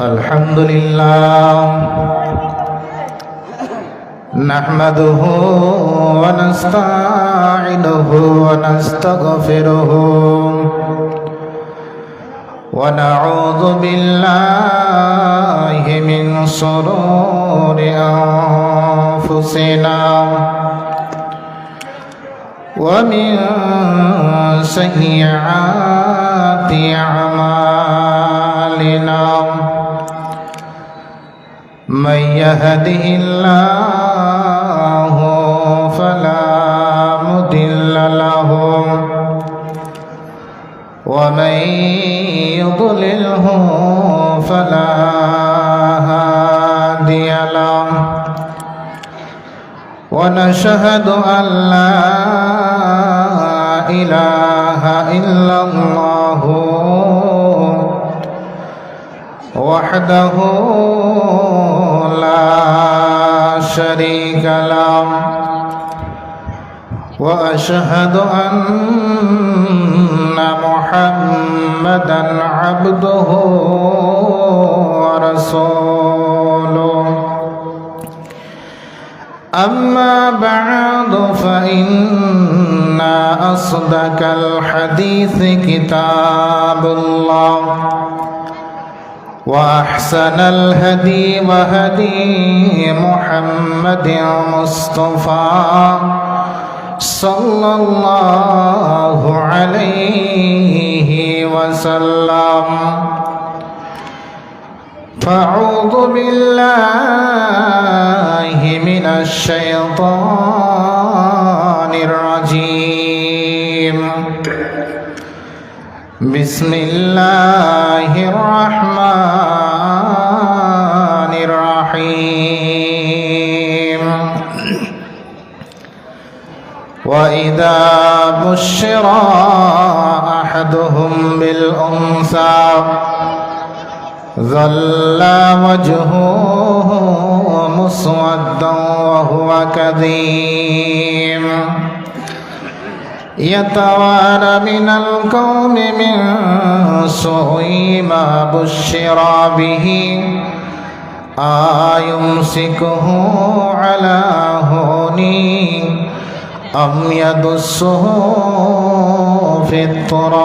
الحمد لله نحمده ونستعينه ونستغفره ونعوذ بالله من شرور أنفسنا ومن سيئات أعمالنا من يهده الله فلا مضل له ومن يضلله فلا هادي له ونشهد أن لا إله إلا الله وحده لا شريك له وأشهد أن محمدا عبده ورسوله أما بعد فإن أصدق الحديث كتاب الله وأحسن الهدي وهدي محمد مصطفى صلى الله عليه وسلم فأعوذ بالله من الشيطان الرجيم بسم الله الرحمن الرحيم وإذا بشر أحدهم بالأنثى ظل وجهه مسودا وهو كظيم يتوارى من القوم من سوء ما بشر به أيمسكه على هون أم يدسه في التراب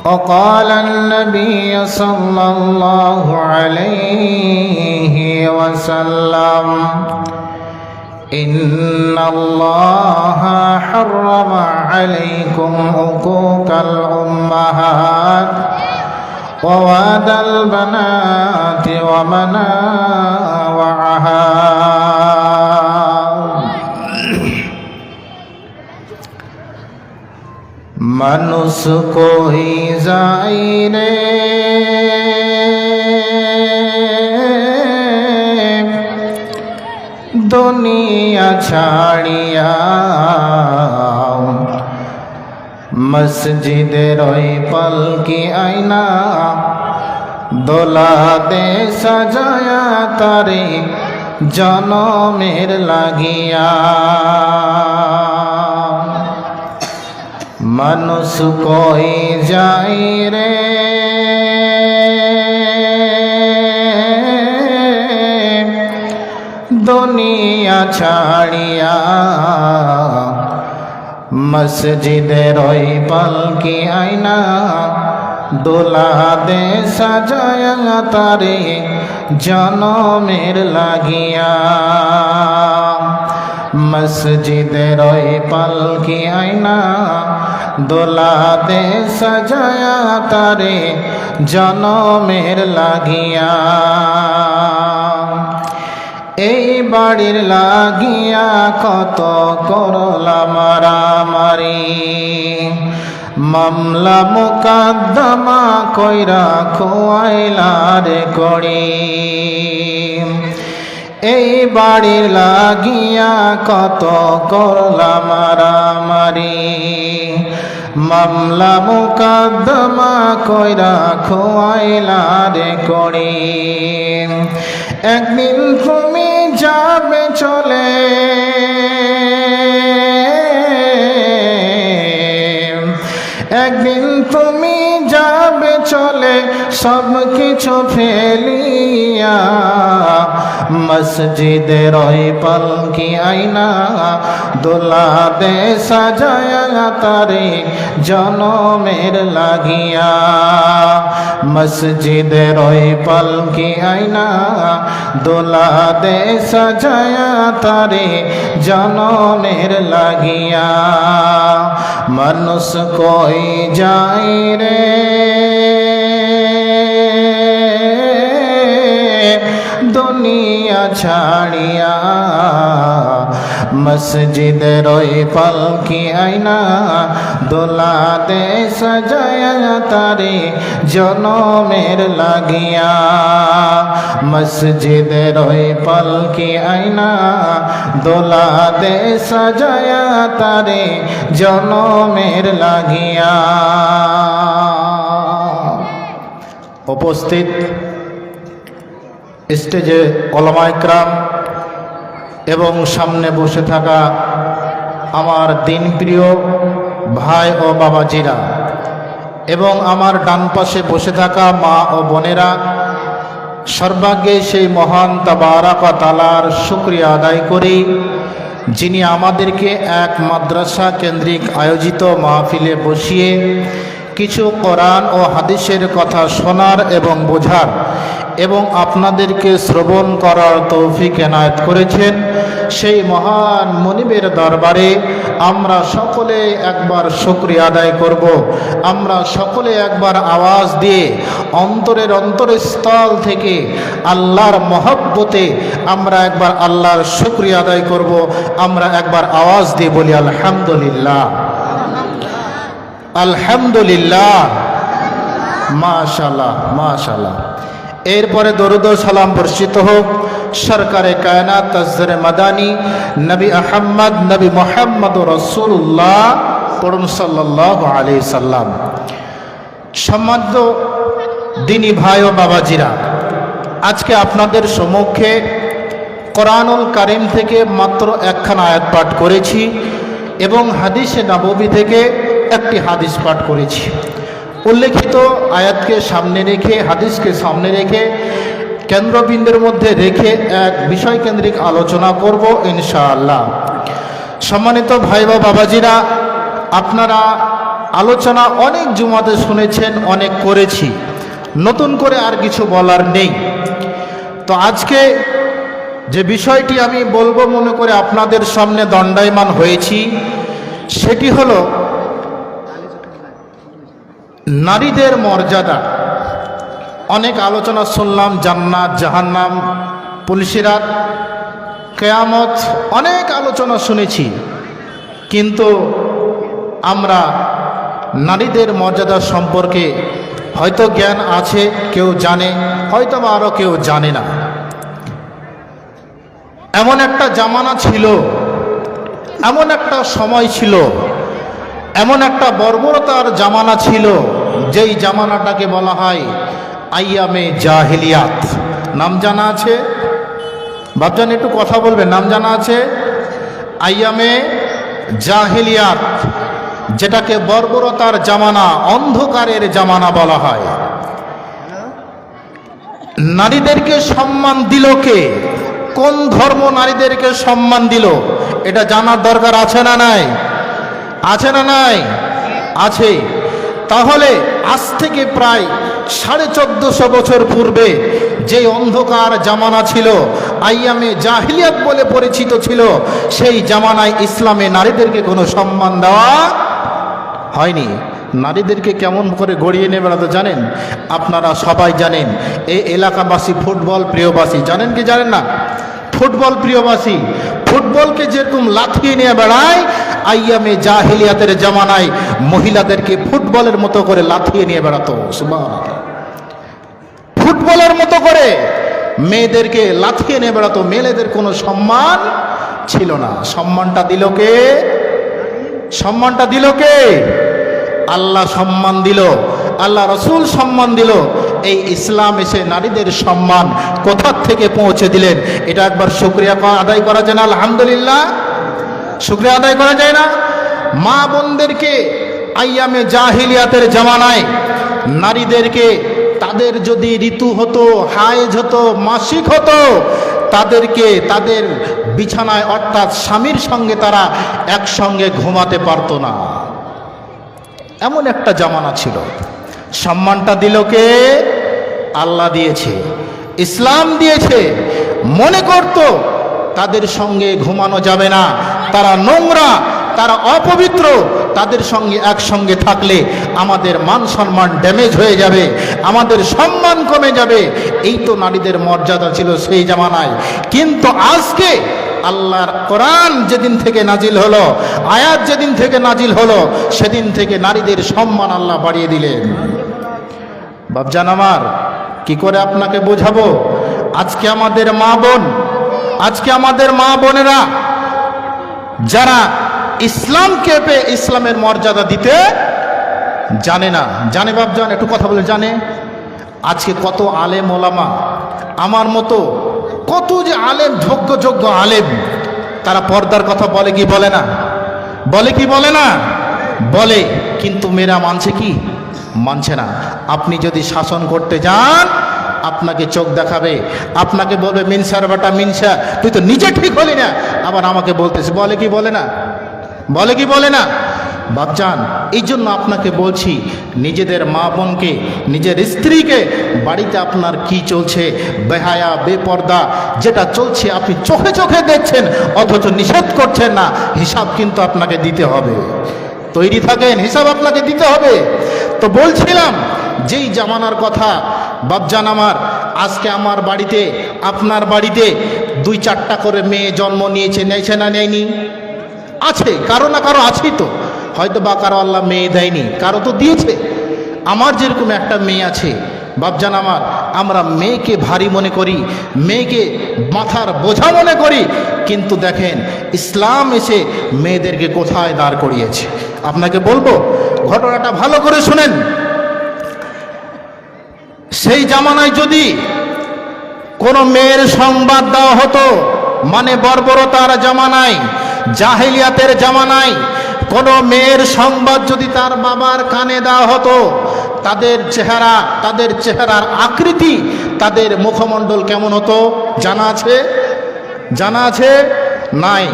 وقال النبي صلى الله عليه وسلم إن الله حرم عليكم عقوق الأمهات ووعد البنات ومناوعها মানুষ কই যায় রে দুনিয়া ছাড়িয়া মসজিদের ওই পালকি আয়না দোলাতে সাজায়া তারে জনমের লাগিয়া মানুষ কই যায় রে দুনিয়া ছাড়িয়া মসজিদের ওই পালকি আয়না দোলা দে সাজায়া তারে জনমের লাগিয়া মসজিদের ওই পালকি আয়না দোলা দে সাজায়া তারে জনমের লাগিয়া এই বাড়ির লাগিয়া কত করলা মারামারি মামলা মোকদ্দমা কইরা খোয়াইলারে করি এই বাড়ির লাগিয়া কত করলা মারামারি মামলা মোকদ্দমা কইরা খোয়াইলারে করি একদিন তুমি যাবে চলে একদিন তুমি যাবে চলে সব কিছু ফেলিয়া, মসজিদের ওই পালকি আইনা দোলা দে সাজায়া তারে জনমের লাগিয়া। মসজিদের ওই পালকি আইনা দোলা দে সাজায়া তারে জনমের লাগিয়া। মানুষ কই যাই রে দুনিয়া ছাড়িয়া, মসজিদের ওই পালকি আইনা দোলা দে সাজায়া তারে জনমের লাগিয়া। মসজিদের ওই পালকি আইনা দোলা দে সাজায়া তারে জনমের লাগিয়া। উপস্থিত স্টেজে ওলামা ইকরাম এবং সামনে বসে থাকা আমার দিনপ্রিয় ভাই ও বাবাজিরা এবং আমার ডান পাশে বসে থাকা মা ও বোনেরা, সর্বাগ্যে সেই মহান তাবারাক ওয়া তাআলার শুকরিয়া আদায় করি যিনি আমাদেরকে এক মাদ্রাসা কেন্দ্রিক আয়োজিত মাহফিলে বসিয়ে কিছু কোরআন ও হাদিসের কথা শোনার এবং বোঝার এবং আপনাদেরকে শ্রবণ করার তৌফিক এনায়েত করেছেন। সেই মহান মনিবের দরবারে আমরা সকলে একবার শুকরিয়া আদায় করব। আমরা সকলে একবার আওয়াজ দিয়ে অন্তরের অন্তরস্থল থেকে আল্লাহর মহব্বতে আমরা একবার আল্লাহর শুকরিয়া আদায় করব। আমরা একবার আওয়াজ দিয়ে বলি আলহামদুলিল্লাহ, আলহামদুলিল্লাহ, মাশাআল্লাহ, মাশাআল্লাহ। এরপরে দরুদ ও সালাম বর্ষিত হোক সরকারে কায়নাত তাজদারে মাদানী নবী আহমদ নবী মুহাম্মদ রাসূলুল্লাহ পড়ুন সাল্লাল্লাহু আলাইহি সাল্লাম। সম্মানিত দিনী ভাই ও বাবাজিরা, আজকে আপনাদের সম্মুখে কোরআনুল কারীম থেকে মাত্র একখানা আয়াত পাঠ করেছি এবং হাদিসে নববী থেকে একটি হাদিস পাঠ করেছি। উল্লেখিত আয়াতকে সামনে রেখে, হাদিসকে সামনে রেখে, কেন্দ্রবিন্দুর মধ্যে রেখে এক বিষয়কেন্দ্রিক আলোচনা করব ইনশাআল্লাহ। সম্মানিত ভাই বা বাবাজিরা, আপনারা আলোচনা অনেক জুমাতে শুনেছেন, অনেক করেছি, নতুন করে আর কিছু বলার নেই। তো আজকে যে বিষয়টি আমি বলবো মনে করে আপনাদের সামনে দণ্ডায়মান হয়েছি, সেটি হলো নারীদের মর্যাদা। অনেক আলোচনা শুনলাম, জান্নাত, জাহান্নাম, পুলসিরাত, কিয়ামত, অনেক আলোচনা শুনেছি, কিন্তু আমরা নারীদের মর্যাদা সম্পর্কে হয়তো জ্ঞান আছে, কেউ জানে, হয়তো বা আরও কেউ জানে না। এমন একটা জামানা ছিল, এমন একটা সময় ছিল, এমন একটা বর্বরতার জামানা ছিল, যেই জামানাটাকে বলা হয় আইয়ামে জাহিলিয়াত। নাম জানা আছে? বাপজান একটু কথা বলবেন, নাম জানা আছে? আইয়ামে জাহিলিয়াত, যেটাকে বর্বরতার জামানা, অন্ধকারের জামানা বলা হয়। নারীদেরকে সম্মান দিল কে? কোন ধর্ম নারীদেরকে সম্মান দিল? এটা জানার দরকার আছে না নাই? আছে না নাই? আছে। তাহলে আজ থেকে প্রায় 1450 বছর পূর্বে যে অন্ধকার জামানা ছিল, আইয়ামে জাহিলিয়াত বলে পরিচিত ছিল, সেই জামানায় ইসলামে নারীদেরকে কোনো সম্মান দেওয়া হয়নি। নারীদেরকে কেমন করে গড়িয়ে নিয়ে বেড়াতো জানেন? আপনারা সবাই জানেন। এই এলাকাবাসী ফুটবল প্রিয়বাসী, জানেন কি জানেন না? ফুটবল প্রিয়বাসী, ফুটবলকে যেরকম লাথিয়ে নিয়ে বেড়ায়, আইয়ামে জাহিলিয়াতের জামানায় মহিলাদেরকে ফুটবলের মতো করে লাথিয়ে নিয়ে বেড়াতো। সুবহানাল্লাহ। ফুটবলের মতো করে মেয়েদেরকে লাথিয়ে নিয়ে বেড়াতো। মেয়েদের কোনো সম্মান ছিল না। সম্মানটা দিল কে? সম্মানটা দিল কে? আল্লাহ সম্মান দিল, আল্লাহ রসুল সম্মান দিল। এই ইসলাম এসে নারীদের সম্মান কোথার থেকে পৌঁছে দিলেন, এটা একবার শুকরিয়া আদায় করা যায় না? আলহামদুলিল্লাহ, শুকরিয়া আদায় করা যায় না? মা বোনদেরকে আইয়ামে জাহিলিয়াতের জামানায় নারীদেরকে তাদের যদি ঋতু হতো, হায়েজ হতো, মাসিক হতো, তাদেরকে তাদের বিছানায় অর্থাৎ স্বামীর সঙ্গে তারা একসঙ্গে ঘুমাতে পারতো না। এমন একটা জামানা ছিল। সম্মানটা দিল কে? আল্লাহ দিয়েছে, ইসলাম দিয়েছে। মনে করত তাদের সঙ্গে ঘুমানো যাবে না, তারা নোংরা, তারা অপবিত্র, তাদের সঙ্গে একসঙ্গে থাকলে আমাদের মান সম্মান ড্যামেজ হয়ে যাবে, আমাদের সম্মান কমে যাবে। এই তো নারীদের মর্যাদা ছিল সেই জামানায়। কিন্তু আজকে আল্লাহর কোরআন যেদিন থেকে নাজিল হলো, আয়াত যেদিন থেকে নাজিল হলো, সেদিন থেকে নারীদের সম্মান আল্লাহ বাড়িয়ে দিলেন। বাপজান আমার, কি করে আপনাকে বোঝাবো? আজকে আমাদের মা বোন, আজকে আমাদের মা বোনেরা যারা ইসলামকে পেয়ে ইসলামের মর্যাদা দিতে জানে না, জানে বাপজান, একটু কথা বলে জানে। আজকে কত আলেম ওলামা, আমার মতো কত যে আলেম, যোগ্য আলেম, তারা পর্দার কথা বলে কি বলে না? বলে কি বলে না? বলে, কিন্তু মেয়েরা মানছে কি? মানছে না। আপনি যদি শাসন করতে যান, আপনাকে চোখ দেখাবে, আপনাকে বলবে মিনসার বেটা মিনসা, তুই তো নিজে ঠিক হলি না, আবার আমাকে বলতেছে। বলে কি বলে না? বলে কি বলে না? বাপজান, এই জন্য আপনাকে বলছি, নিজেদের মা বোনকে, নিজের স্ত্রীকে, বাড়িতে আপনার কি চলছে, বেহায়া বেপর্দা যেটা চলছে আপনি চোখে চোখে দেখছেন, অথচ নিষেধ করছেন না, হিসাব কিন্তু আপনাকে দিতে হবে। তৈরি থাকেন, হিসাব আপনাকে দিতে হবে। তো বলছিলাম, যেই জামানার কথা বাপজান আমার, আজকে আমার বাড়িতে, আপনার বাড়িতে 2-4টা করে মেয়ে জন্ম নিয়েছে, নেইছে না নেয়নি? আছে, কারো না কারো আছেই তো। হয়তো বা কারো আল্লাহ মেয়ে দেয়নি, কারো তো দিয়েছে। আমার যেরকম একটা মেয়ে আছে বাপজান আমার, আমরা মেয়েকে ভারী মনে করি, মেয়েকে মাথার বোঝা মনে করি, কিন্তু দেখেন ইসলাম এসে মেয়েদেরকে কোথায় দাঁড় করিয়েছে। আপনাকে বলবো, ঘটনাটা ভালো করে শুনেন। সেই জামানায় যদি কোনো মেয়ের সংবাদ দেওয়া হতো, মানে বর্বরতার জামানায়, জাহেলিয়াতের জামানায় কোনো মেয়ের সংবাদ যদি তার বাবার কানে দেওয়া হতো, তাদের চেহারা, তাদের চেহারার আকৃতি, তাদের মুখমণ্ডল কেমন হতো জানা আছে? জানা আছে? নাই।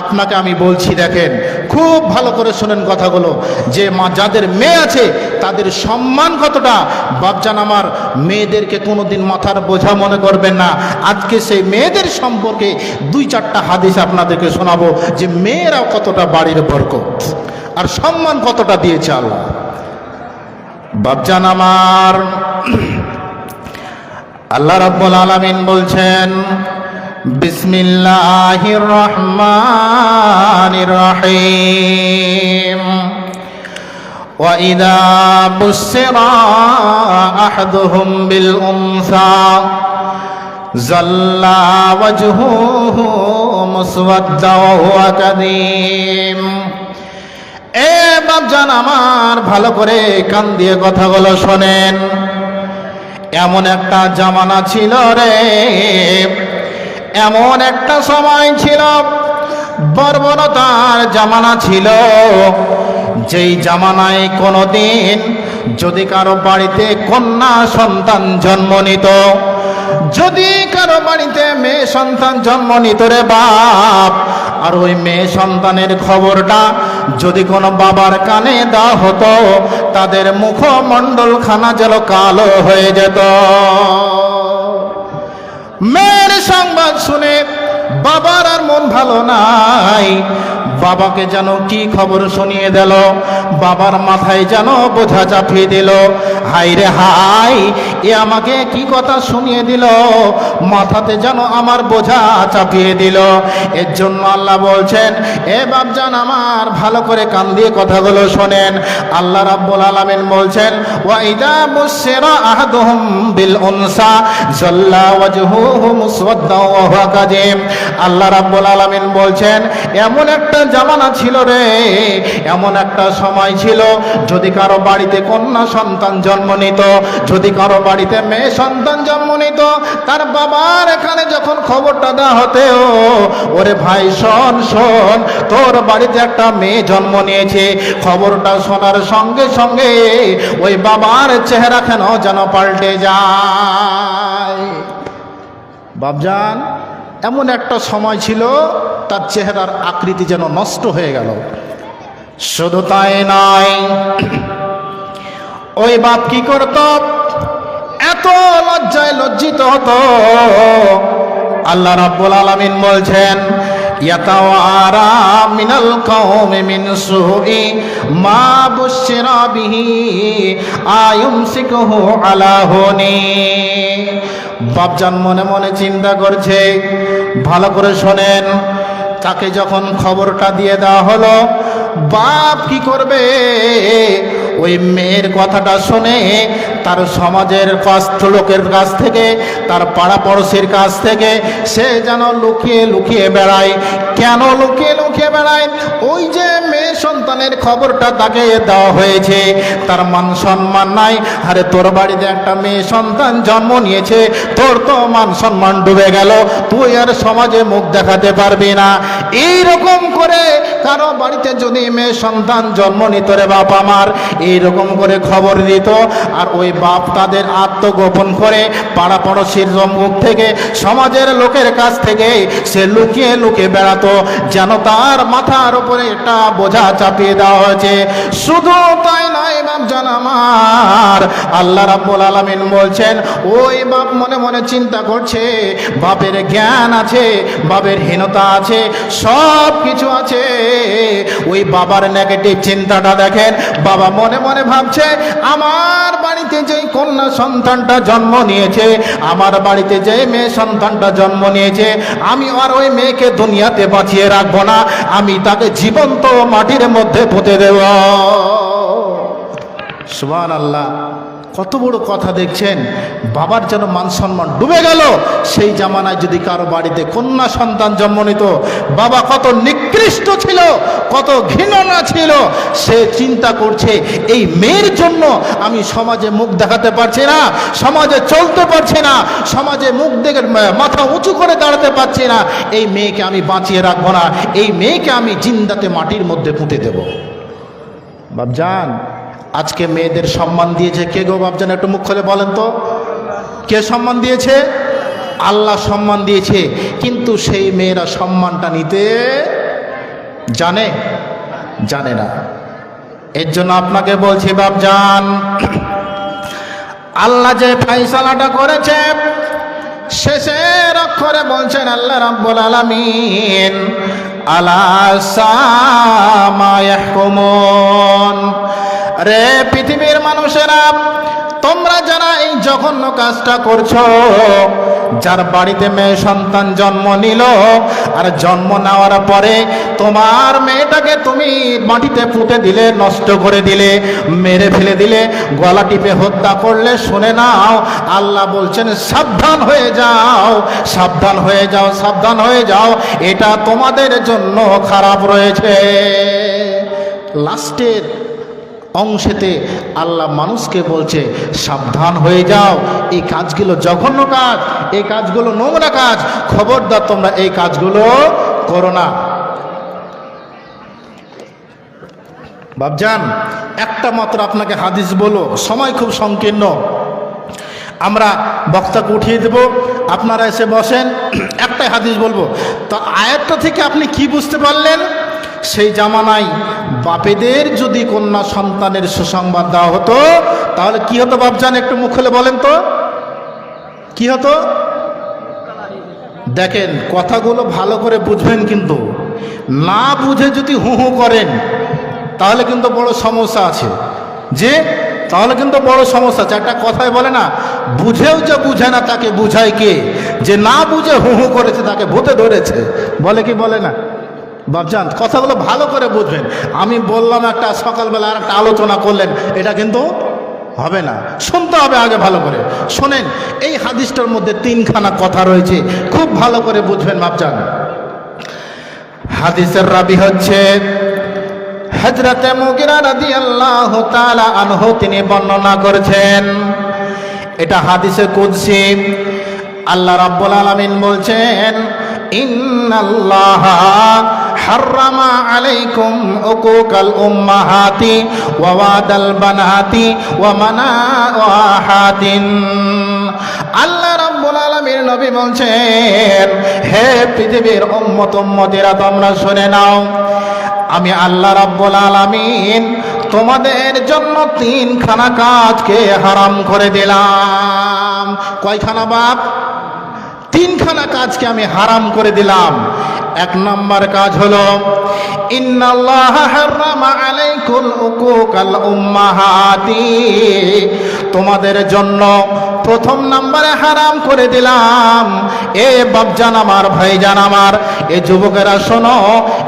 আপনাকে আমি বলছি, দেখেন খুব ভালো করে শোনেন কথাগুলো, যে মা যাদের মেয়ে আছে তাদের সম্মান কতটা। বাপজান আমার, মেয়েদেরকে কোনোদিন মাথার বোঝা মনে করবেন না। আজকে সেই মেয়েদের সম্পর্কে 2-4টা হাদিস আপনাদেরকে শোনাবো, যে মেয়েরা কতটা বাড়ির বরকত আর সম্মান কতটা দিয়েছে আল্লাহ। বাপজান আমার, আল্লাহ রাব্বুল আলামিন বলছেন, বিসমিল্লাহির রহমানির রহিম, ওয়া ইযা বুশিরা আহাদুহুম বিল উনসা যাল্লা ওয়াজহুহু মুসওয়াদ্দা ওয়া হুয়া কাযীম। এ বাপজান আমার, ভালো করে কান দিয়ে কথাগুলো শোনেন। এমন একটা জামানা ছিল রে, এমন একটা সময় ছিল, বর্বরতার জামানা ছিল, যেই জামানায় কোনোদিন যদি কারো বাড়িতে কন্যা সন্তান জন্ম নিত, যদি কারো বাড়িতে মেয়ে সন্তান জন্ম নিত রে বাপ, আর ওই মেয়ে সন্তানের খবরটা যদি কোনো বাবার কানে দেওয়া হতো, তাদের মুখমণ্ডল খানা যেন কালো হয়ে যেত। মেয়ের সংবাদ শুনে বাবার আর মন ভালো নাই, বাবাকে যেন কি খবর শুনিয়ে দিল, বাবার মাথায় যেন বোঝা চাপিয়ে দিল। হাই রে হাই, এ আমাকে কি কথা শুনিয়ে দিল, মাথাতে যেন আমার বোঝা চাপিয়ে দিল। এর জন্য আল্লাহ বলছেন, এ বাপজান আমার, ভালো করে কান দিয়ে কথাগুলো শোনেন। আল্লাহ রাব্বুল আলামিন বলছেন, ওয়া ইযা বুশিরা আহাদুহুম বিল উনসা যাল্লা ওয়াজহুহু মুসওয়াদ্দা ওয়া হুয়া কাযীম। আল্লাহ রাব্বুল আলামিন বলছেন, এমন একটা জামানা ছিল রে, এমন একটা সময় ছিল, যদি কারো বাড়িতে কন্যা সন্তান জন্ম নিত, যদি কারো বাড়িতে মেয়ে সন্তান জন্ম নিত, তার বাবার এখানে যখন খবরটা দেওয়া হতে, ওরে ভাই শোন শোন, তোর বাড়িতে একটা মেয়ে জন্ম নিয়েছে। খবরটা শোনার সঙ্গে সঙ্গে ওই বাবার চেহারা কেন যেন পাল্টে যায়। বাপজান, এমন একটা সময় ছিল তার চেহারার আকৃতি যেন নষ্ট হয়ে গেল। শুধু তাই নয়, ওই বাপ কি করত, এত লজ্জায় লজ্জিত হতো। আল্লাহ রাব্বুল আলামিন বলছেন, ইয়াতাওয়ারা মিনাল কওমি মিন সুই মা বুশিরা বিহি আয়ুমসিকুহু আলা হুনি। বাপজান মনে মনে চিন্তা করছে, ভালো করে শোনেন, তাকে যখন খবরটা দিয়ে দেওয়া হলো, বাপ কি করবে, ওই মেয়ের কথাটা শুনে তার সমাজের লোকের কাছ থেকে, তার পাড়া পড়শির কাছ থেকে সে যেন লুকিয়ে লুকিয়ে বেড়ায়। কেন লুকিয়ে লুকিয়ে বেড়ায়? ওই যে মেয়ে সন্তানের খবরটা তাকে দেওয়া হয়েছে, তার মান সম্মান নাই। আরে তোর বাড়িতে একটা মেয়ে সন্তান জন্ম নিয়েছে, তোর তো মান সম্মান ডুবে গেল, তুই আর সমাজে মুখ দেখাতে পারবি না। এইরকম করে কারো বাড়িতে যদি মেয়ে সন্তান জন্ম নিত রে বাপ আমার, এইরকম করে খবর দিত, আর ওই বাপ তাদের আত্মগোপন করে পাড়া পড়শির মুখ থেকে, সমাজের লোকের কাছ থেকে সে লুকিয়ে লুকিয়ে বেড়াতো, যেন তার মাথার উপরে একটা বোঝা চাপিয়ে দেওয়া হয়েছে। শুধু তাই নয় বাপজান আমার, আল্লাহ রাব্বুল আলামিন বলছেন, ওই বাপ মনে মনে চিন্তা করছে, বাপের জ্ঞান আছে, বাপের হীনতা আছে, সব কিছু আছে। ওই বাবার নেগেটিভ চিন্তাটা দেখেন, বাবা মনে মনে ভাবছে, আমার বাড়িতে যে কন্যা সন্তানটা জন্ম নিয়েছে, আমার বাড়িতে যে মেয়ে সন্তানটা জন্ম নিয়েছে, আমি আর ওই মেয়েকে দুনিয়াতে বাঁচিয়ে রাখবো না, আমি তাকে জীবন্ত মাটির মধ্যে পুঁতে দেব। সুবহানাল্লাহ, কত বড় কথা দেখছেন। বাবার যেন মান সম্মান ডুবে গেল। সেই জামানায় যদি কারো বাড়িতে কন্যা সন্তান জন্ম নিত, বাবা কত নিকৃষ্ট ছিল, কত ঘৃণা ছিল। সে চিন্তা করছে, এই মেয়ের জন্য আমি সমাজে মুখ দেখাতে পারছি না, সমাজে চলতে পারছি না, সমাজে মুখ দেখে মাথা উঁচু করে দাঁড়াতে পারছি না, এই মেয়েকে আমি বাঁচিয়ে রাখবো না, এই মেয়েকে আমি জিন্দাতে মাটির মধ্যে পুঁতে দেব। বাপজান, আজকে মেয়েদের সম্মান দিয়েছে কে গো বাপজান? একটু মুখ খুলে বলেন তো, কে সম্মান দিয়েছে? আল্লাহ সম্মান দিয়েছে। কিন্তু সেই মেয়েরা সম্মানটা নিতে জানে? জানে না। এর জন্য আপনাকে বলছি বাপজান, আল্লাহ যে ফায়সালাটা করেছে, শেষের অক্ষরে বলছেন আল্লাহ রাব্বুল আলামিন, আলা সামা ইয়াহকুমুন। রে পৃথিবীর মানুষেরা, তোমরা যারা এই জঘন্য কাজটা করছো, যার বাড়িতে মেয়ে সন্তান জন্ম নিল, আর জন্ম নেওয়ার পরে তোমার মেয়েটাকে তুমি মাটিতে পুঁতে দিলে, নষ্ট করে দিলে, মেরে ফেলে দিলে, গলা টিপে হত্যা করলে, শুনে নাও, আল্লাহ বলছেন সাবধান হয়ে যাও, সাবধান হয়ে যাও, সাবধান হয়ে যাও, এটা তোমাদের জন্য খারাপ রয়েছে। লাস্টের অংশেতে আল্লাহ মানুষকে বলছে সাবধান হয়ে যাও, এই কাজগুলো জঘন্য কাজ, এই কাজগুলো নোংরা কাজ, খবরদার তোমরা এই কাজগুলো করো না। বাপজান, একটা মাত্র আপনাকে হাদিস বলো, সময় খুব সংকীর্ণ, আমরা বক্তাকে উঠিয়ে দেব, আপনারা এসে বসেন, একটাই হাদিস বলবো। তো আয়াতটা থেকে আপনি কি বুঝতে পারলেন? সেই জামানায় বাপেদের যদি কন্যা সন্তানের সুসংবাদ দেওয়া হতো, তাহলে কি হতো বাপজান? একটু মুখ খুলে বলেন তো, কি হতো? দেখেন, কথাগুলো ভালো করে বুঝবেন, কিন্তু না বুঝে যদি হু হু করেন তাহলে কিন্তু বড় সমস্যা আছে। যে তাহলে কিন্তু বড় সমস্যা আছে। একটা কথায় বলে না, বুঝেও যে বুঝে না তাকে বুঝায় কে? যে না বুঝে হু হু করেছে তাকে ভূতে ধরেছে, বলে কি বলে না? বাপজান, কথাগুলো ভালো করে বুঝবেন। আমি বললাম একটা, সকালবেলা আর একটা আলোচনা করলেন, এটা কিন্তু হবে না, শুনতে হবে আগে ভালো করে। শোনেন, এই হাদিসটার মধ্যে তিনখানা কথা রয়েছে, খুব ভালো করে বুঝবেন বাপজান। হাদিসের রাবি হচ্ছে হযরতে মুগিরা রাদিয়াল্লাহু তাআলা আনহু, তিনি বর্ণনা করেছেন, এটা হাদিসে কুদসি। আল্লাহ রাব্বুল আলামিন বলছেন, ইন্নাল্লাহা হাররামা আলাইকুম উকুকাল উম্মাহাতি ওয়া ওয়াদাল বানাতি ওয়া মানাহাতিন। আল্লাহ রাব্বুল আলামিন নবী বলছেন, হে পৃথিবীর উম্মত উম্মতিরা, তোমরা শুনে নাও, আমি আল্লাহ রাব্বুল আলামিন তোমাদের জন্য তিনখানা কাজকে হারাম করে দিলাম। কয়খানা বাপ? তিনখানা কাজকে আমি হারাম করে দিলাম। এক নম্বর কাজ হলো, ইন্নাল্লাহা হাররামা আলাইকুল উকুকাল উম্মাহাতি, তোমাদের জন্য প্রথম নম্বরে হারাম করে দিলাম। এ বাপজান আমার, ভাইজান আমার, এ যুবকেরা শোনো,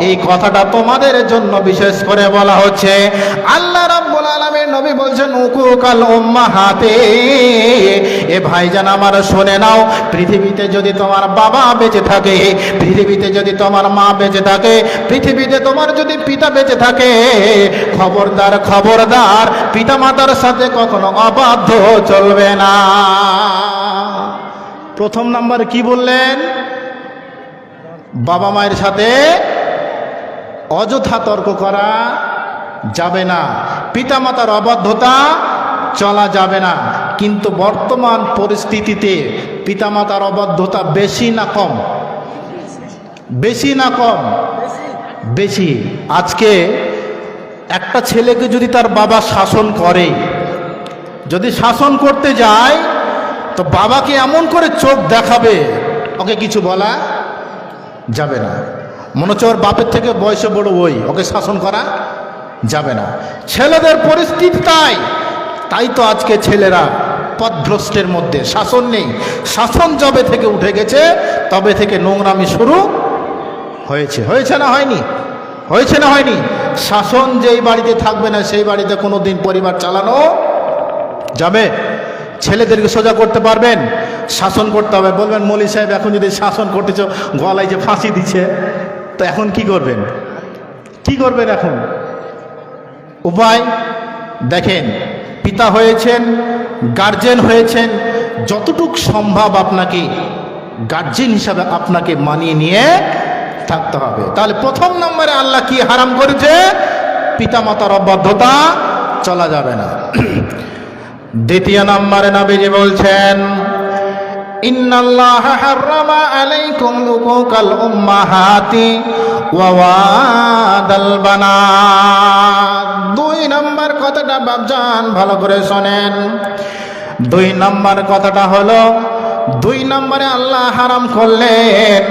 এই কথাটা তোমাদের জন্য বিশেষ করে বলা হচ্ছে। আল্লাহ রাব্বুল আলামিন নবী বলছেন উকুকাল উম্মাহাতি। এ ভাইজান আমার শুনে নাও, পৃথিবীতে যদি তোমার বাবা বেঁচে থাকে, পৃথিবীতে যদি তোমার মা বেঁচে থাকে, পৃথিবীতে তোমার যদি পিতা বেঁচে থাকে, খবরদার খবরদার, পিতা মাতার সাথে কখনো অবাধ্য চলবে না। প্রথম নাম্বার কি বললেন? বাবা মায়ের সাথে অযথা তর্ক করা যাবে না, পিতা মাতার অবাধ্যতা চলা যাবে না। কিন্তু বর্তমান পরিস্থিতিতে পিতামাতার অবাধ্যতা বেশি না কম? বেশি না কম? বেশি। আজকে একটা ছেলেকে যদি তার বাবা শাসন করে, যদি শাসন করতে যায়, তো বাবাকে এমন করে চোখ দেখাবে, ওকে কিছু বলা যাবে না। মনে হচ্ছে ওর বাপের থেকে বয়সে বড়, ওকে শাসন করা যাবে না। ছেলেদের পরিস্থিতি তাই। তাই তো আজকে ছেলেরা পথভ্রষ্টের মধ্যে, শাসন নেই। শাসন যবে থেকে উঠে গেছে, তবে থেকে নোংরামি শুরু হয়েছে। হয়েছে না হয়নি? হয়েছে না হয়নি? শাসন যেই বাড়িতে থাকবে না, সেই বাড়িতে কোনো দিন পরিবার চালানো যাবে? ছেলেদেরকে সোজা করতে পারবেন? শাসন করতে হবে। বলবেন, মৌলী সাহেব এখন যদি শাসন করতেছ, গলায় যে ফাঁসি দিচ্ছে, তো এখন কি করবেন? কি করবেন এখন? উপায় দেখেন, পিতা হয়েছেন, গার্জেন হয়েছেন, যতটুক সম্ভব আপনাকে গার্জেন হিসাবে আপনাকে মানিয়ে নিয়ে থাকতে হবে। তাহলে প্রথম নম্বরে আল্লাহ কি হারাম করেছে? পিতামাতার অবাধ্যতা চলা যাবে না। দ্বিতীয় নম্বরে নবীজি বলছেন, ইন্নাল্লাহা হাররামা আলাইকুম উকুকাল উম্মাহাতি ওয়া ওয়াদাল বানাত। দুই নম্বর কথাটা বাপজান ভালো করে শোনেন। দুই নম্বর কথাটা হলো, দুই নম্বরে আল্লাহ হারাম করলেন,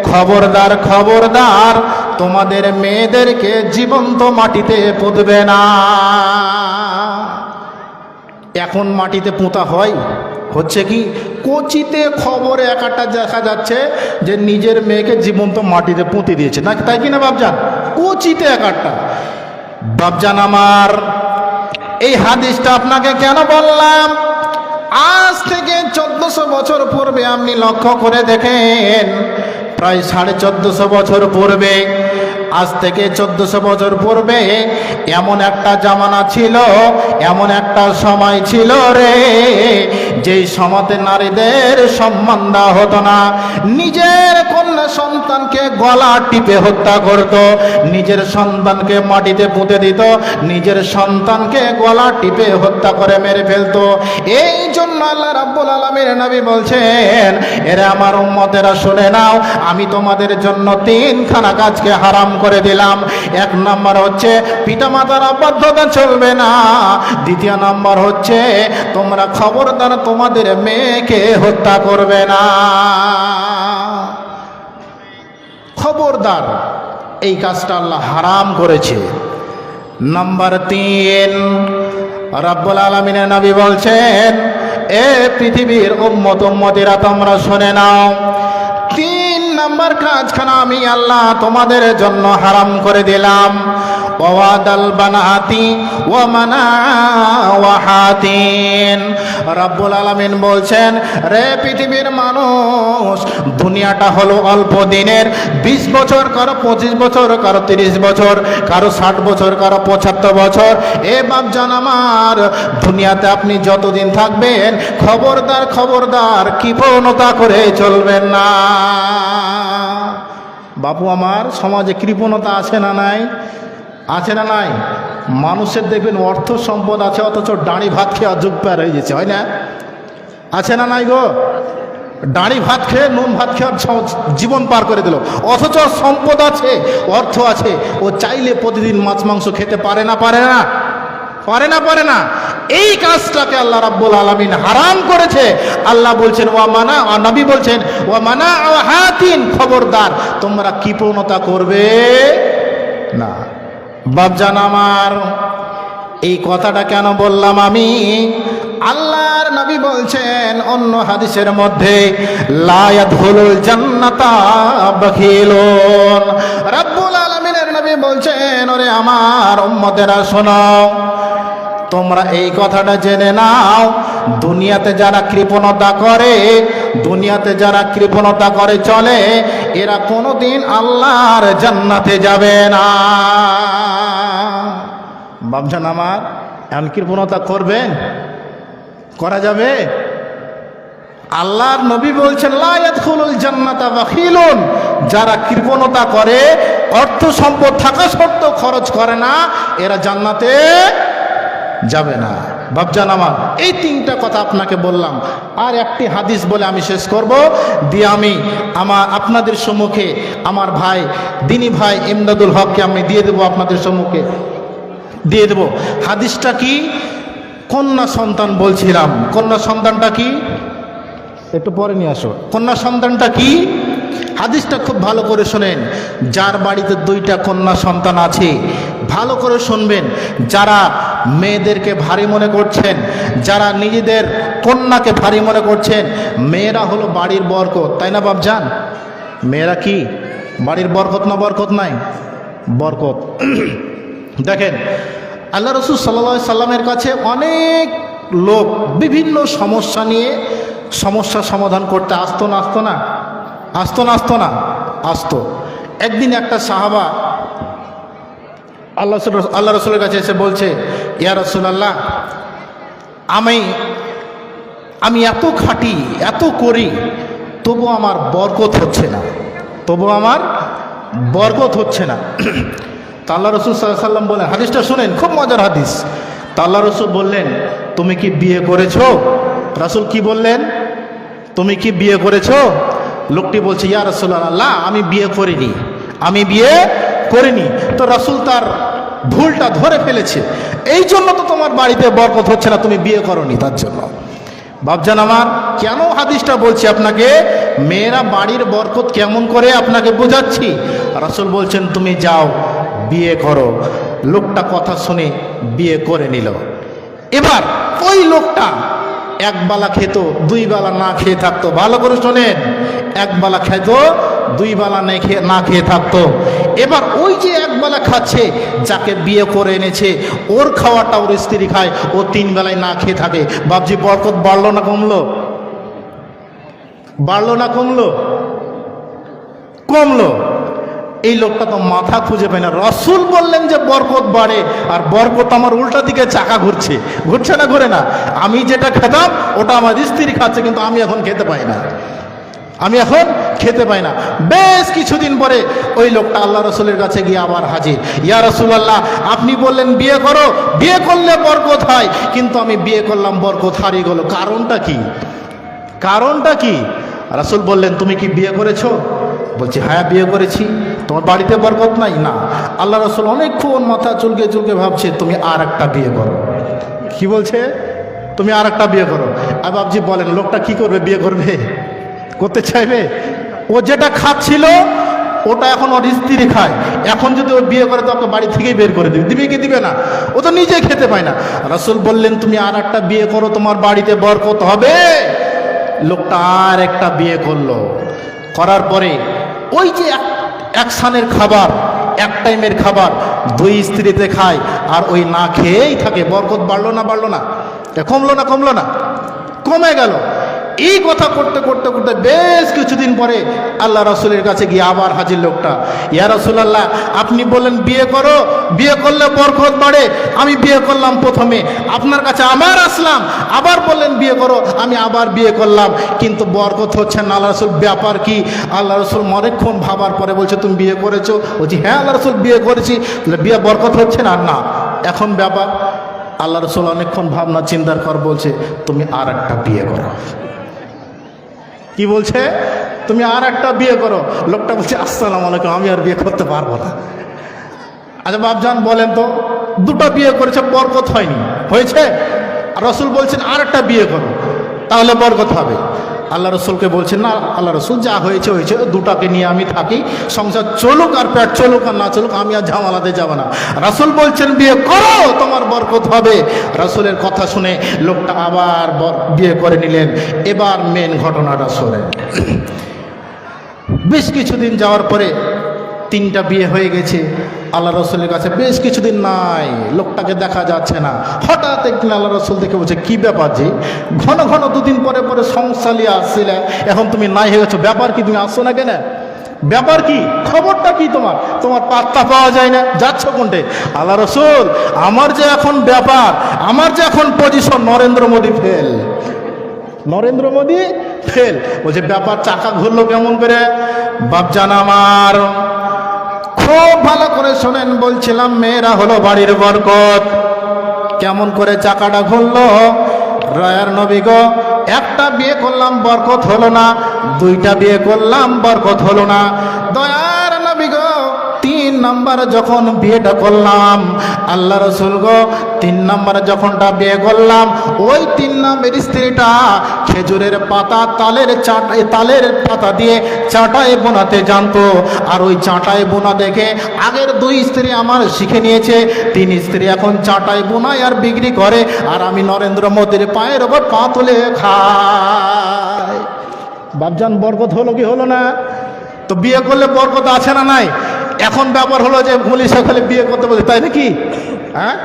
খবরদার খবরদার, তোমাদের মেয়েদেরকে জীবন্ত মাটিতে পুঁতবে না। এখন মাটিতে পুঁতা হয়, হচ্ছে কি, কোচিতে খবরে একটা দেখা যাচ্ছে যে নিজের মেয়েকে জীবন্ত মাটিতে পুঁতে দিয়েছে, না তাই কিনা বাপজান? কোচিতে একটা। বাপজান আমার, এই হাদিসটা আপনাকে কেন বললাম? আজ থেকে 1400 বছর পূর্বে আপনি লক্ষ্য করে দেখেন, প্রায় 1450 বছর পূর্বে, আজ থেকে 1400 বছর পূর্বে এমন একটা জামানা ছিল, এমন একটা সময় ছিল রে, যেই সমাজে নারীদের সম্মান দেওয়া হতো না। নিজের কন্যা সন্তানকে গলা টিপে হত্যা করত, নিজের সন্তানকে মাটিতে পুঁতে দিত, নিজের সন্তানকে গলা টিপে হত্যা করে মেরে ফেলতো। এই জন্য আল্লাহ রাব্বুল আলামিন নবী বলছেন, এরা আমার উম্মতেরা শুনে নাও, আমি তোমাদের জন্য তিনখানা কাজকে হারাম করে দিলাম। এক নম্বর হচ্ছে পিতামাতার অবাধ্যতা চলবে না। দ্বিতীয় নম্বর হচ্ছে তোমরা খবরদার তোমাদের মেয়েকে হত্যা করবে না। খবরদার, এই কাজটা আল্লাহ হারাম করেছে। নাম্বার 3, রব্বুল আলামিনের নবী বলছেন, এ পৃথিবীর উম্মত উম্মতিরা তোমরা শুনে নাও, 3 নাম্বার কাজখানা আমি আল্লাহ তোমাদের জন্য হারাম করে দিলাম। ওয়াদাল বানাতি ওয়া মানা ওয়াহাতিন। রব্বুল আলামিন বলছেন, রে পৃথিবীর মানুষ, দুনিয়াটা হলো অল্প দিনের, 20 বছর, কারো 25 বছর, কারো 30 বছর, কারো 60 বছর, কারো 75 বছর। এ বাপজান আমার, দুনিয়াতে আপনি যতদিন থাকবেন, খবরদার খবরদার কৃপণতা করে চলবেন না। বাপু আমার, সমাজে কৃপণতা আছে না নাই? আছে না নাই? মানুষের দেখবেন অর্থ সম্পদ আছে, অথচ দাঁড়ি ভাত খেয়ে যুগ পার হয়ে গেছে, হয় না? আছে না নাই গো? দাঁড়ি ভাত খেয়ে, নুন ভাত খেয়ে জীবন পার করে দিল, অথচ সম্পদ আছে, অর্থ আছে, ও চাইলে প্রতিদিন মাছ মাংস খেতে পারে না? পারে না? পারে না? পারে না? এই কাজটাকে আল্লাহ রাব্বুল আলামিন হারাম করেছে। আল্লাহ বলছেন ওয়া মানা, নবী বলছেন ওয়া মানা ওয়াহাতিন, খবরদার তোমরা কৃপণতা করবে না। বাপজান আমার, এই কথাটা কেন বললাম আমি? আল্লাহর নবী বলছেন অন্য হাদিসের মধ্যে, লা ইয়াদখুলুল জান্নাতা বাখিলুন। রাব্বুল আলামিনের নবী বলছেন, ওরে আমার উম্মতেরা শোনো, তোমরা এই কথাটা জেনে নাও, দুনিয়াতে যারা কৃপণতা করে, দুনিয়াতে যারা কৃপণতা করে চলে, এরা কোনোদিন আল্লাহর জান্নাতে যাবে না। বাপজান আমার, এমন কৃপণতা করবেন? করা যাবে? আল্লাহর নবী বলছেন লা ইয়াদখুলুল জান্নাতা বাখিলুন, যারা কৃপণতা করে, অর্থ সম্পদ থাকা সত্ত্বেও খরচ করে না, এরা জান্নাতে যাবে না। বাপজান আমার, এই 3টা কথা আপনাকে বললাম। আর একটি হাদিস বলে আমি শেষ করব, দিয়ে আমি আপনাদের সম্মুখে আমার ভাই, দিনী ভাই ইমদাদুল হককে আমি দিয়ে দেবো, আপনাদের সম্মুখে দিয়ে দেব। হাদিসটা কি? কন্যা সন্তান বলছিলাম, কন্যা সন্তানটা কি? একটু পরে নিয়ে আসো। কন্যা সন্তানটা কি? হাদিসটা খুব ভালো করে শোনেন। যার বাড়িতে 2টা কন্যা সন্তান আছে, ভালো করে শুনবেন। যারা মেয়েদেরকে ভারী মনে করছেন, যারা নিজেদের কন্যাকে ভারী মনে করছেন, মেয়েরা হলো বাড়ির বরকত, তাই না বাপজান? মেয়েরা কি বাড়ির বরকত না? বরকত নাই? বরকত। দেখেন, আল্লাহ রাসূল সাল্লাল্লাহু আলাইহি সাল্লামের কাছে অনেক লোক বিভিন্ন সমস্যা নিয়ে সমস্যা সমাধান করতে আসতো না? আসতো না? আসতো না? আসতো না? আসতো। একদিন একটা সাহাবা আল্লাহ রাসূলের কাছে এসে বলছে, ইয়া রাসূলুল্লাহ, আমি এত খাটি, এত করি, তবু আমার বরকত হচ্ছে না, তবু আমার বরকত হচ্ছে না। তা আল্লাহ রাসূল সাল্লাল্লাহু আলাইহি সাল্লাম বলেন, হাদিসটা শুনেন, খুব মজার হাদিস। তা আল্লাহ রাসূল বললেন, তুমি কি বিয়ে করেছো? রাসূল কি বললেন? তুমি কি বিয়ে করেছো? লোকটি বলছে, ইয়া রাসূলুল্লাহ, আমি বিয়ে করিনি, আমি বিয়ে করিনি। তো রাসূল তার ভুলটা ধরে ফেলেছে, এই জন্য তো তোমার বাড়িতে বরকত হচ্ছে না, তুমি বিয়ে করনি তার জন্য। বাপজান আমার, কেন হাদিসটা বলছি আপনাকে? মেয়েরা বাড়ির বরকত কেমন করে আপনাকে বোঝাচ্ছি। রাসূল বলছেন, তুমি যাও বিয়ে করো। লোকটা কথা শুনে বিয়ে করে নিল। এবার ওই লোকটা একবেলা খেত, 2 বেলা না খেয়ে থাকতো। ভালো করে শোনেন, একবেলা খেত, 2 বেলা না খেয়ে থাকতো। এবার ওই যে একবেলা খাচ্ছে, যাকে বিয়ে করে এনেছে, ওর খাওয়াটা ওর স্ত্রী খায়, ও 3 বেলায় না খেয়ে থাকে। বাপজি, বরকত বাড়লো না কমলো? বাড়লো না কমলো? কমলো। এই লোকটা তো মাথা খুঁজে পায় না। রাসূল বললেন যে বরকত বাড়ে, আর বরকত আমার উল্টা দিকে চাকা ঘুরছে। ঘুরছে না? ঘুরে না? আমি যেটা খেতাম ওটা আমার স্ত্রী খাচ্ছে, কিন্তু আমি এখন খেতে পাই না, আমি এখন খেতে পাই না। বেশ কিছুদিন পরে ওই লোকটা আল্লাহ রাসূলের কাছে গিয়ে আবার হাজির। ইয়া রাসূলুল্লাহ, আপনি বললেন বিয়ে করো, বিয়ে করলে বরকত হয়, কিন্তু আমি বিয়ে করলাম, বরকত হারিয়ে গেল, কারণটা কি? কারণটা কি? রাসূল বললেন, তুমি কি বিয়ে করেছো? বলছি, হ্যাঁ বিয়ে করেছি। তোমার বাড়িতে বরকত নাই? না। আল্লাহ রাসূল অনেকক্ষণ মাথা চুলকে চুলকে ভাবছে, তুমি আর একটা বিয়ে করো। কি বলছে? তুমি আর একটা বিয়ে করো। আর বাবজি বলেন, লোকটা কি করবে? বিয়ে করবে? করতে চাইবে? ও যেটা খাচ্ছিল ওটা এখন ওর স্ত্রী খায়। এখন যদি ও বিয়ে করে তো ওকে বাড়ি থেকেই বের করে দিবে। দিবে কি দিবে না? ও তো নিজে খেতে পায় না। রাসূল বললেন, তুমি আর একটা বিয়ে করো, তোমার বাড়িতে বরকত হবে। লোকটা আর একটা বিয়ে করলো। করার পরে ওই যে এক সানের খাবার, এক টাইমের খাবার, দুই স্ত্রীতে খায় আর ওই না খেয়েই থাকে। বরকত বাড়লো না বাড়লো না? কমলো না কমলো না? কমে গেল। এই কথা করতে করতে করতে বেশ কিছুদিন পরে আল্লাহ রাসূলের কাছে গিয়ে আবার হাজির লোকটা, ইয়া রাসূলুল্লাহ, আপনি বললেন বিয়ে করো, বিয়ে করলে বরকত বাড়ে, আমি বিয়ে করলাম প্রথমে, আপনার কাছে আবার আসলাম, আবার বললেন বিয়ে করো, আমি আবার বিয়ে করলাম, কিন্তু বরকত হচ্ছে না। আল্লাহ রাসূল, ব্যাপার কি? আল্লাহ রাসূল অনেকক্ষণ ভাবার পরে বলছে, তুমি বিয়ে করেছো? বলছি হ্যাঁ আল্লাহ রাসূল, বিয়ে করেছি। বিয়ে বরকত হচ্ছে না? না। এখন ব্যাপার? আল্লাহ রাসূল অনেকক্ষণ ভাবনা চিন্তার পর বলছে, তুমি আর একটা বিয়ে করো। কি বলছে? তুমি আর একটা বিয়ে করো। লোকটা বলছে, আসসালামু আলাইকুম, আমি আর বিয়ে করতে পারবো না। আচ্ছা বাপজান বলেন তো, দুটো বিয়ে করেছে, বরকত হয়নি, হয়েছে? রাসূল বলছেন আর একটা বিয়ে করো, তাহলে বরকত হবে। আল্লাহ রসুলকে বলছেন, না আল্লাহ রসুল, যা হয়েছে হয়েছে, দুটাকে নিয়ে আমি থাকি, সংসার চলুক আর পেট চলুক আর না চলুক, আমি আর ঝামেলাতে যাব না। রাসূল বলছেন বিয়ে করো, তোমার বরকত হবে। রাসূলের কথা শুনে লোকটা আবার বিয়ে করে নিলেন। এবার মেন ঘটনাটা শোনেন। বেশ কিছুদিন যাওয়ার পরে তিনটা বিয়ে হয়ে গেছে। আল্লাহ রসুলের কাছে বেশ কিছুদিন নাই, লোকটাকে দেখা যাচ্ছে না। হঠাৎ একদিন আল্লাহ রসুল দেখে বলছে, কি ব্যাপার যে ঘন ঘন দুদিন পরে পরে সংসালিয়ে আসছিলে, এখন তুমি নাই হয়ে গেছো, ব্যাপার কি? তুমি আসছো না কেন? ব্যাপার কি? খবরটা কি তোমার? তোমার পাত্তা পাওয়া যায় না, যাচ্ছ কোনটে? আল্লাহ রসুল, আমার যে এখন ব্যাপার, আমার যে এখন position, Narendra Modi fail, Narendra Modi fail. বলছে ব্যাপার, চাকা ঘুরলো কেমন করে? বাপজান আমার, খুব ভালো করে শোনেন, বলছিলাম মেয়েরা হলো বাড়ির বরকত। কেমন করে চাকাটা ঘুরলো? রয়ার নবী গো, একটা বিয়ে করলাম বরকত হলো না, দুইটা বিয়ে করলাম বরকত হলো না। দয়ার নবী গো, 3 নাম্বার যখন বিয়েটা করলাম, আল্লাহ রসুল গো, 3 নাম্বার যখনটা বিয়ে করলাম, ওই 3 নাম্বার স্ত্রীটা খেজুরের পাতা, তালের পাতা দিয়ে চাটাই বোনাতে জানতো। আর ওই চাটাই বোনা দেখে আগের 2 স্ত্রী আমার শিখে নিয়েছে। 3 স্ত্রী এখন চাটাই বোনায় আর বিক্রি করে, আর আমি নরেন্দ্র মোদীর পায়ের ওপর পা তুলে খাই। বাপজান, বরকত হলো কি হলো না? তো বিয়ে করলে বরকত আছে না নাই? এখন ব্যাপার হলো যে মুলি সকালে বিয়ে করতে বলছে, তাই নাকি? হ্যাঁ,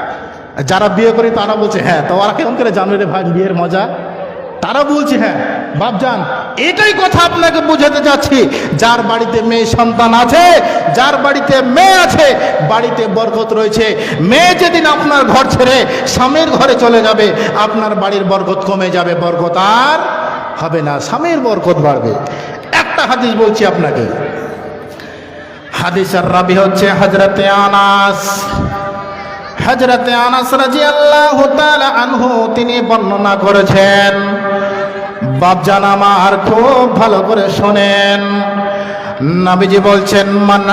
যারা বিয়ে করি তারা বলছে হ্যাঁ, তো ওরা কেমন করে জানবে রে ভাই বিয়ের মজা? তারা বলছে হ্যাঁ। বাপজান, এটাই কথা আপনাকে বুঝাতে যাচ্ছি, যার বাড়িতে মেয়ে সন্তান আছে, যার বাড়িতে মেয়ে আছে, বাড়িতে বরকত রয়েছে। মেয়ে যেদিন আপনার ঘর ছেড়ে স্বামীর ঘরে চলে যাবে, আপনার বাড়ির বরকত কমে যাবে, বরকত আর হবে না, স্বামীর বরকত বাড়বে। একটা হাদিস বলছি আপনাকে, হাদিসের রাবি হচ্ছে হযরতে আনাস। হযরতে আনাস রাদিয়াল্লাহু তাআলা আনহু, তিনি বর্ণনা করেছেন। বাপজান আমার, খুব ভালো করে শোনেন, নবীজি বলছেন, মান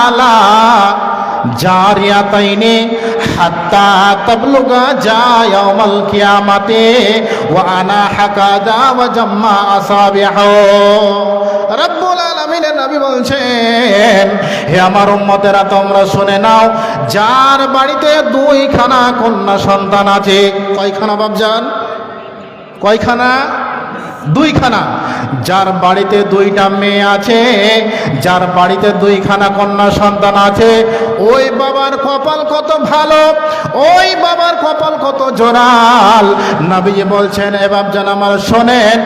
আলা জারিয়াতাইনি হাত্তা তাবলুগা ইয়াউমাল কিয়ামাতি ওয়া আনা হাকাদা ওয়া জাম্মা আসাবিহু। রব্বুল আলামিনের নবী বলছেন, হে আমার উম্মতেরা, তোমরা শুনে নাও, যার বাড়িতে 2খানা কন্যা সন্তান আছে। কয়খানা বাপজান? কয়খানা? 2খানা। যার বাড়িতে 2টা মেয়ে আছে, যার বাড়িতে 2খানা কন্যা সন্তান আছে, ওই বাবার কপাল কত ভালো, ওই বাবার কপাল কত জোরাল। নবী বলছেন, এ বাপজান আমার শোনেন,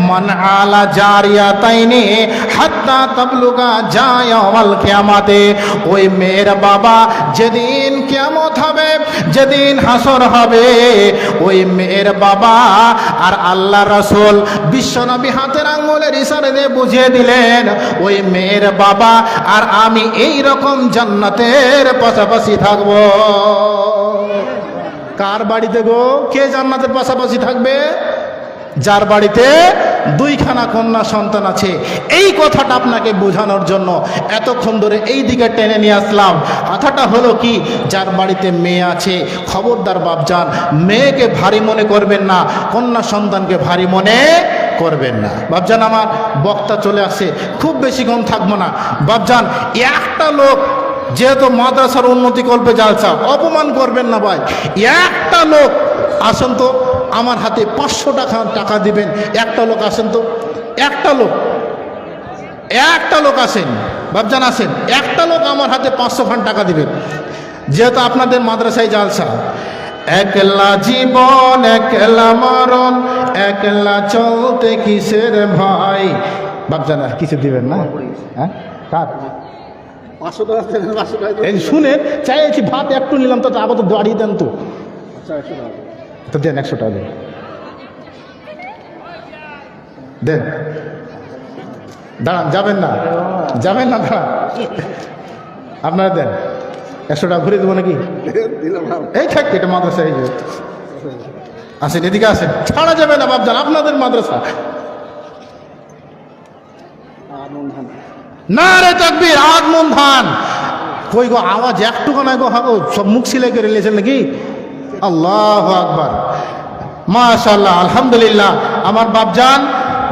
মান আলা জারিয়াতাইনি হাত্তা তাবলুগা ইয়াউমাল কিয়ামাতে, ওই মেয়ের বাবা যেদিন কিয়ামত হবে, যেদিন হাসর হবে, ওই মেয়ের বাবা আর আল্লাহ রাসূল বিশ্বনবী হাতের আঙ্গুলের ইশারাতে বুঝিয়ে দিলেন, ওই মেয়ের বাবা আর আমি এই রকম জান্নাতের পাশাপাশি থাকব। কার বাড়িতে গো? কে জান্নাতের পাশাপাশি থাকবে? যার বাড়িতে 2খানা কন্যা সন্তান আছে। এই কথাটা আপনাকে বোঝানোর জন্য এতক্ষণ ধরে এই দিকে টেনে নিয়ে আসলাম। কথাটা হলো কি, যার বাড়িতে মেয়ে আছে, খবরদার বাপজান, মেয়েকে ভারী মনে করবেন না, কন্যা সন্তানকে ভারী মনে করবেন না। বাপজান আমার, বক্তা চলে আসে, খুব বেশিক্ষণ থাকবো না। বাপজান, একটা লোক, যেহেতু মাদ্রাসার উন্নতি করবে জালসা, অপমান করবেন না ভাই, একটা লোক আসেন তো, আমার হাতে 500 টাকা দিবেন। একটা লোক আসেন তো, একটা লোক আসেন বাপজান, আসেন, একটা লোক আমার হাতে 500 টাকা দিবেন। যেহেতু আপনাদের মাদ্রাসায় জালসা, একলা জীবন একলা মরণ, একলা চলতে কিসের ভয়। বাপজান আর কিছু দিবেন না? হ্যাঁ, কার এই শুনেন, চাইছি ভাত একটু নিলাম, তো আবার তো দাঁড়িয়ে দেন তো, তো দেন 100 টাকা দেন, দেন। দাঁড়ান, যাবেন না, যাবেন না, দাঁড়ান, আপনারা দেন। 100 টাকা ঘুরে দেবো নাকি? এই থাক, এটা মাদ্রাসা। এই যে আসেন, এদিকে আসেন, ছাড়া যাবে না বাপজান, আপনাদের মাদ্রাসা। না রে তাকবীর, আগমন ধান কই গো? আওয়াজ একটুকু নাই গো, হাগো সব মুখ সিলাই করে নিয়েছেন নাকি? আল্লাহু আকবার, মাশাআল্লাহ, আলহামদুলিল্লাহ। আমার বাপজান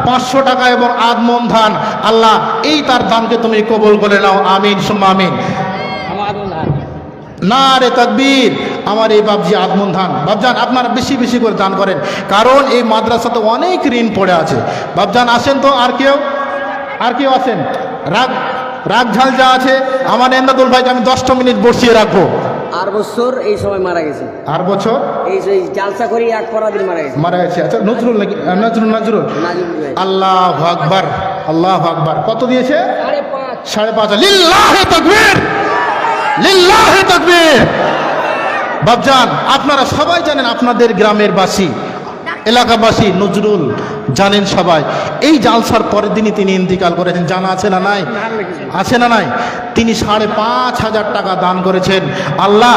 500 টাকা এবং আগমন ধান, আল্লাহ এই তার দানকে তুমি কবুল করে নাও, আমিন সুম্মা আমিন। না রে তাকবীর, আমার এই বাপজি আগমন ধান। বাপজান আপনারা বেশি বেশি করে দান করেন, কারণ এই মাদ্রাসাতে অনেক ঋণ পড়ে আছে। বাপজান আসেন তো, আর কেউ আসেন? রাগ ঝাল যা আছে আমার এন্দাদুল ভাইকে আমি 10টা মিনিট বসিয়ে রাখবো। 8 বছর এই সময় মারা গেছে। 8 বছর এই জালসা করি এক পরাদিন মারা গেছে। আচ্ছা, নজরুল নাকি? নজরুল। আল্লাহু আকবার, আল্লাহু আকবার। কত দিয়েছে? 5.5। লিল্লাহি তাকবীর, লিল্লাহি তাকবীর। বাপজান আপনারা সবাই জানেন, আপনাদের গ্রামের বাসী, এলাকাবাসী, নজরুল জানেন সবাই, এই জালসার পরের দিনই তিনি ইন্তিকাল করেছেন। জানা আছে না নাই? আছে না নাই? তিনি 5,500 টাকা দান করেছেন। আল্লাহ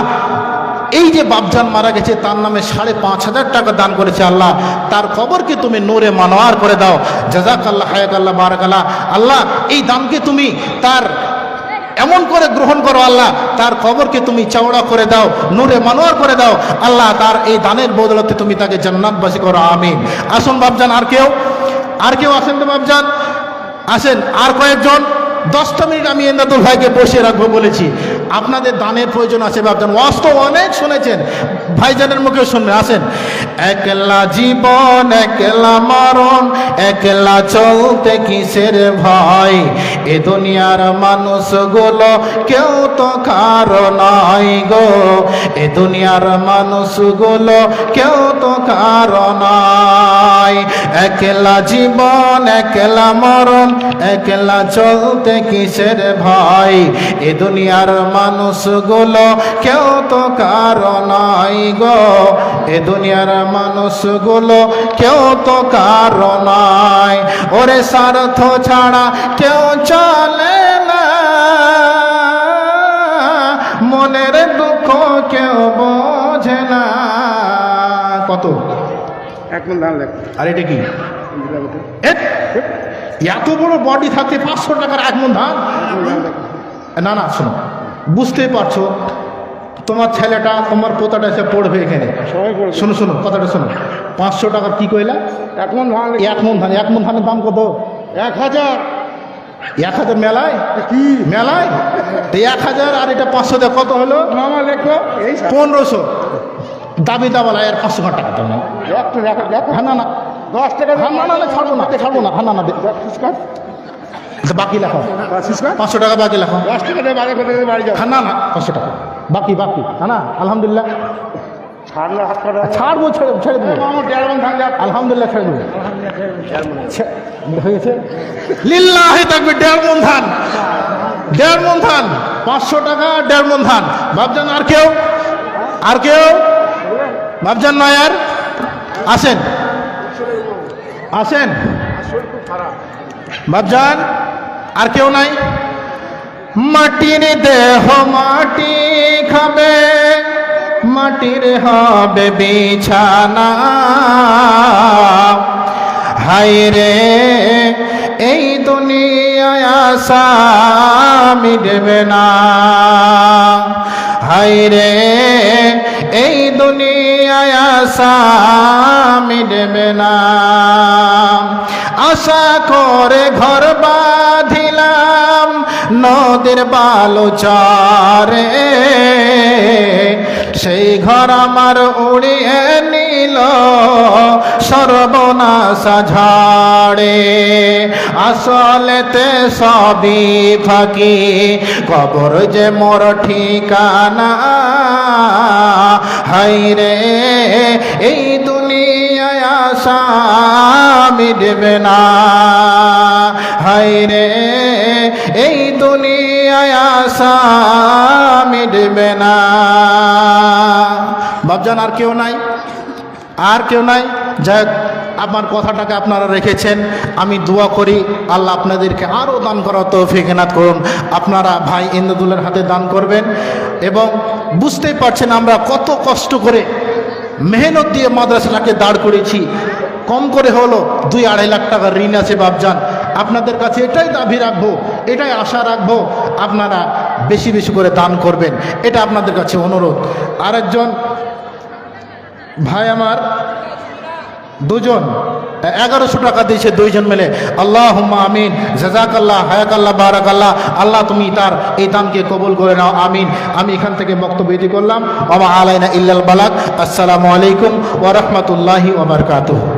এই যে বাপজান মারা গেছে তার নামে 5,500 টাকা দান করেছে। আল্লাহ তার কবরকে তুমি নূরে মানোয়ার করে দাও। জাযাকাল্লাহ, হায়াকাল্লাহ, বারাকাল্লাহ। আল্লাহ এই দানকে তুমি তার এমন করে গ্রহণ করো, আল্লাহ তার কবরকে তুমি চওড়া করে দাও, নূরে মানোয়ার করে দাও। আল্লাহ তার এই দানের বদলতে তুমি তাকে জান্নাতবাসী করো, আমিন। আসুন বাপজান, আর কেউ আসেন তো বাপজান, আসেন। আর কয়েকজন 10টা মিনিট আমি এন্দাদুল ভাইকে বসিয়ে রাখবো বলেছি। আপনাদের দানের প্রয়োজন আছে বাপজান, ওয়াজ তো অনেক শুনেছেন, ভাইজানের মুখে শুনবেন। আসেন। একলা জীবন একলা মরণ, একলা চলতে কিসের ভয়, এ দুনিয়ার মানুষগুলো কেউ তো কারো নয় গো, এ দুনিয়ার মানুষগুলো কেউ তো কারো নয়। একলা জীবন একলা মরণ, একলা চলতে কিসের ভয়, এ দুনিয়ার মানুষগুলো কেউ তো কারো নয় গো, এ দুনিয়ার মানুষগুলো কেউ তো কারো নয়। ওরে স্বার্থ ছাড়া কেউ চলে না, মনের দুঃখ কেউ বোঝে না। কত? 1 মণ ধান লেখ। আর এটা কি? এত বড় বডি থাকতে 500 টাকার 1 মণ ধান? না না, শোনো, বুঝতেই পারছো, তোমার ছেলেটা তোমার পোতাটা এসে পড়বে এখানে। শোনো কথাটা শোনো। 500 টাকা কি কইলা? 1 মণ ধান। 1 মণ ধান। 1 মণ ধানের দাম কত? 1000। 1000 মেলায়? কি মেলায়? তো 1000 আর এটা 500 দিয়ে কত হলো? মামা লেখো এই 1500। দাবি দাবালা আর 500 টাকা দাও না। একটু লেখো। হ্যাঁ না 10 টাকা। হ্যাঁ না ছাড়বো না। হ্যাঁ না বাকি লেখো। 500 টাকা বাকি লেখো। 10 টাকা দিয়ে বাড়ি করে বাড়ি যাও। হ্যাঁ না 500 টাকা বাকি। হ্যাঁ না, আলহামদুলিল্লাহ ছাড়লো, হাত কাটা। ছাড়বো, ছেড়ে দেবো। মামা 1.5 মণ ধান লেখ। আলহামদুলিল্লাহ ছেড়ে দেবো। হয়েছে? লিল্লাহি তাকবীর। 1.5 মণ ধান, 1.5 মণ ধান। 500 টাকা 1.5 মণ ধান। বাপজান আর কেউ? বাপজান নয় আর? আসেন বাপজান, আর কেউ নাই? মাটির দেহ মাটি খাবে, মাটির হবে বিছানা, হায় রে এই দুনিয়ায় আশা মিটবে না, হায় রে এই দুনিয়ায় আশা মিটবে না। আশা করে ঘর বাঁধিলাম নদীর বালু চরে, সেই ঘর আমার উড়িয়ে নিল সর্বনাশ ঝাড়ে আসলেতে সবই ফাঁকি কবর যে মোর ঠিকানা হায়রে এই দুনিয়ায় আশা মিটবে না হায়রে এই দুনিয়ায় আশা মিটবে না বাপজান আর কেউ নাই আর কেউ নাই যাই আমার কথাটাকে আপনারা রেখেছেন আমি দোয়া করি আল্লাহ আপনাদেরকে আরও দান করার তৌফিক এনায়েত করুন আপনারা ভাই ইমদাদুলের হাতে দান করবেন এবং বুঝতেই পারছেন আমরা কত কষ্ট করে মেহনত দিয়ে মাদ্রাসাটাকে দাঁড় করেছি কম করে হলো 2-2.5 লাখ টাকার ঋণ আছে বাপজান আপনাদের কাছে এটাই দাবি রাখবো এটাই আশা রাখবো আপনারা বেশি বেশি করে দান করবেন এটা আপনাদের কাছে অনুরোধ আরেকজন ভাই আমার দুজন 1100 টাকা দিয়েছে দুইজন মিলে আল্লাহুম্মা আমিন জাযাকাল্লাহ হায়াকাল্লাহ বারাকাল্লাহ আল্লাহ তুমি তার এই দানকে কবুল করে নাও আমিন আমি এখান থেকে বক্তব্য দিতে করলাম ওয়া মা আলাইনা ইল্লাল বালাগ আসসালামু আলাইকুম ওয়া রাহমাতুল্লাহি ওয়া বারাকাতুহু